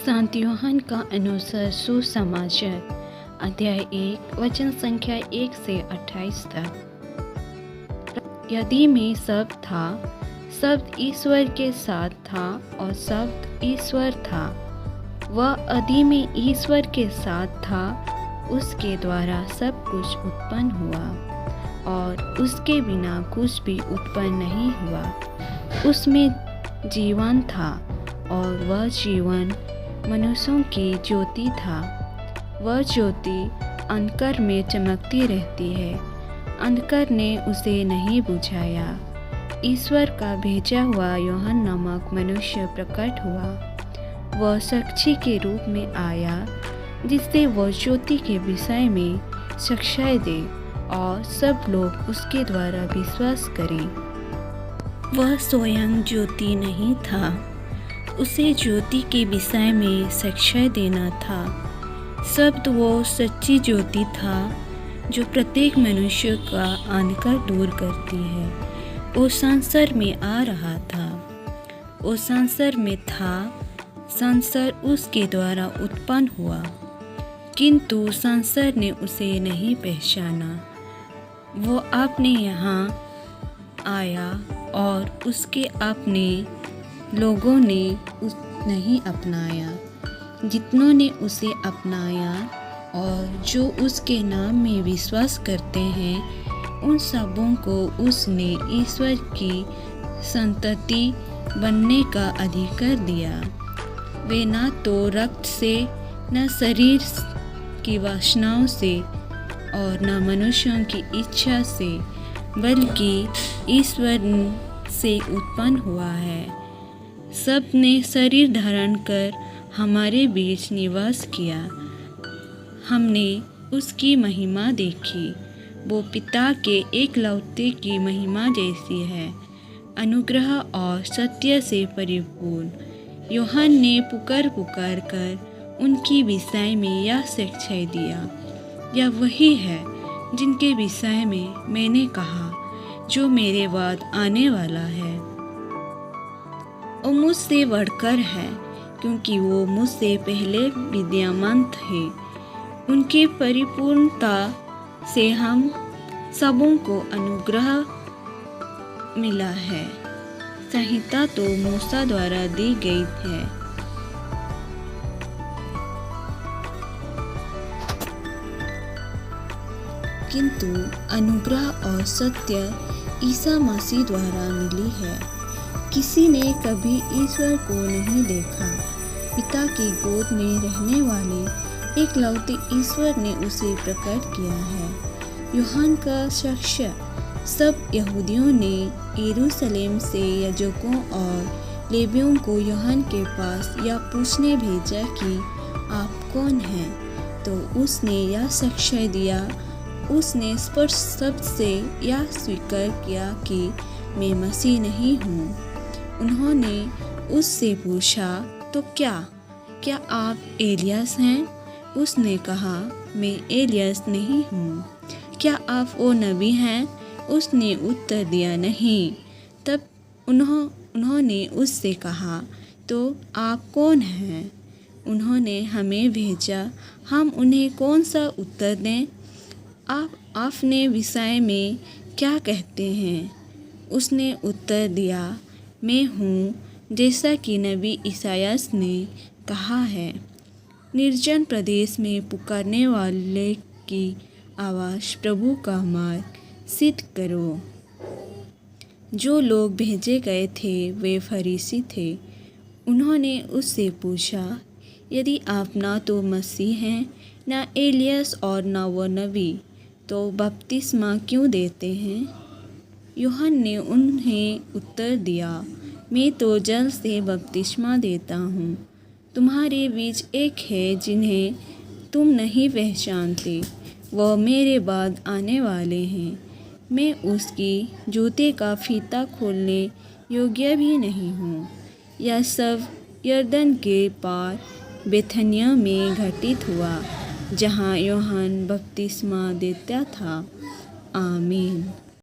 संत यूहन्ना का अनुसार सुसमाचार अध्याय 1 वचन संख्या 1 से 28 तक। यदि में शब्द था, शब्द ईश्वर के साथ था और शब्द ईश्वर था। वह आदि में ईश्वर के साथ था। उसके द्वारा सब कुछ उत्पन्न हुआ और उसके बिना कुछ भी उत्पन्न नहीं हुआ। उसमें जीवन था और वह जीवन मनुष्यों की ज्योति था। वह ज्योति अंधकार में चमकती रहती है, अंधकार ने उसे नहीं बुझाया। ईश्वर का भेजा हुआ यूहन्ना नामक मनुष्य प्रकट हुआ। वह साक्षी के रूप में आया, जिससे वह ज्योति के विषय में साक्ष्य दे और सब लोग उसके द्वारा विश्वास करें। वह स्वयं ज्योति नहीं था, उसे ज्योति के विषय में साक्ष्य देना था। शब्द वो सच्ची ज्योति था जो प्रत्येक मनुष्य का अंधकार दूर करती है। वो संसार में आ रहा था, वो संसार में था, संसार उसके द्वारा उत्पन्न हुआ, किंतु संसार ने उसे नहीं पहचाना। वो अपने यहाँ आया और उसके अपने लोगों ने नहीं अपनाया। जितनों ने उसे अपनाया और जो उसके नाम में विश्वास करते हैं, उन सबों को उसने ईश्वर की संतति बनने का अधिकार दिया। वे न तो रक्त से, न शरीर की वासनाओं से और न मनुष्यों की इच्छा से, बल्कि ईश्वर से उत्पन्न हुआ है। सब ने शरीर धारण कर हमारे बीच निवास किया। हमने उसकी महिमा देखी, वो पिता के एकलौते की महिमा जैसी है, अनुग्रह और सत्य से परिपूर्ण। यूहन्ना ने पुकार कर उनकी विषय में यह साक्ष्य दिया, यह वही है जिनके विषय में मैंने कहा, जो मेरे बाद आने वाला है। वो मुझसे बढ़कर है, क्योंकि वो मुझसे पहले विद्यमान थे। उनकी परिपूर्णता से हम सबों को अनुग्रह मिला है। संहिता तो मूसा द्वारा दी गई है, किंतु अनुग्रह और सत्य ईसा मसीह द्वारा मिली है। किसी ने कभी ईश्वर को नहीं देखा। पिता की गोद में रहने वाले एकलौते ईश्वर ने उसे प्रकट किया है। यूहन्ना का साक्ष्य सब यहूदियों ने यरूशलेम से याजकों और लेवियों को यूहन्ना के पास यह पूछने भेजा कि आप कौन हैं? तो उसने यह साक्ष्य दिया। उसने स्पष्ट शब्द से यह स्वीकार किया कि मैं मसीह नहीं हूँ। उन्होंने उससे पूछा, तो क्या आप एलियास हैं? उसने कहा, मैं एलियास नहीं हूँ। क्या आप वो नबी हैं? उसने उत्तर दिया, नहीं। तब उन्होंने उससे कहा, तो आप कौन हैं? उन्होंने हमें भेजा, हम उन्हें कौन सा उत्तर दें? आप अपने विषय में क्या कहते हैं? उसने उत्तर दिया, मैं हूँ, जैसा कि नबी ईसायास ने कहा है, निर्जन प्रदेश में पुकारने वाले की आवाज़, प्रभु का मार्ग सिद्ध करो। जो लोग भेजे गए थे वे फरीसी थे। उन्होंने उससे पूछा, यदि आप ना तो मसीह हैं, ना एलियास और ना वो नबी, तो बपतिस्मा क्यों देते हैं? यूहन्ना ने उन्हें उत्तर दिया, मैं तो जल से बपतिस्मा देता हूँ। तुम्हारे बीच एक है जिन्हें तुम नहीं पहचानते, वह मेरे बाद आने वाले हैं। मैं उसकी जूते का फीता खोलने योग्य भी नहीं हूँ। यह सब यरदन के पार बेथनिया में घटित हुआ, जहाँ यूहन्ना बपतिस्मा देता था। आमीन।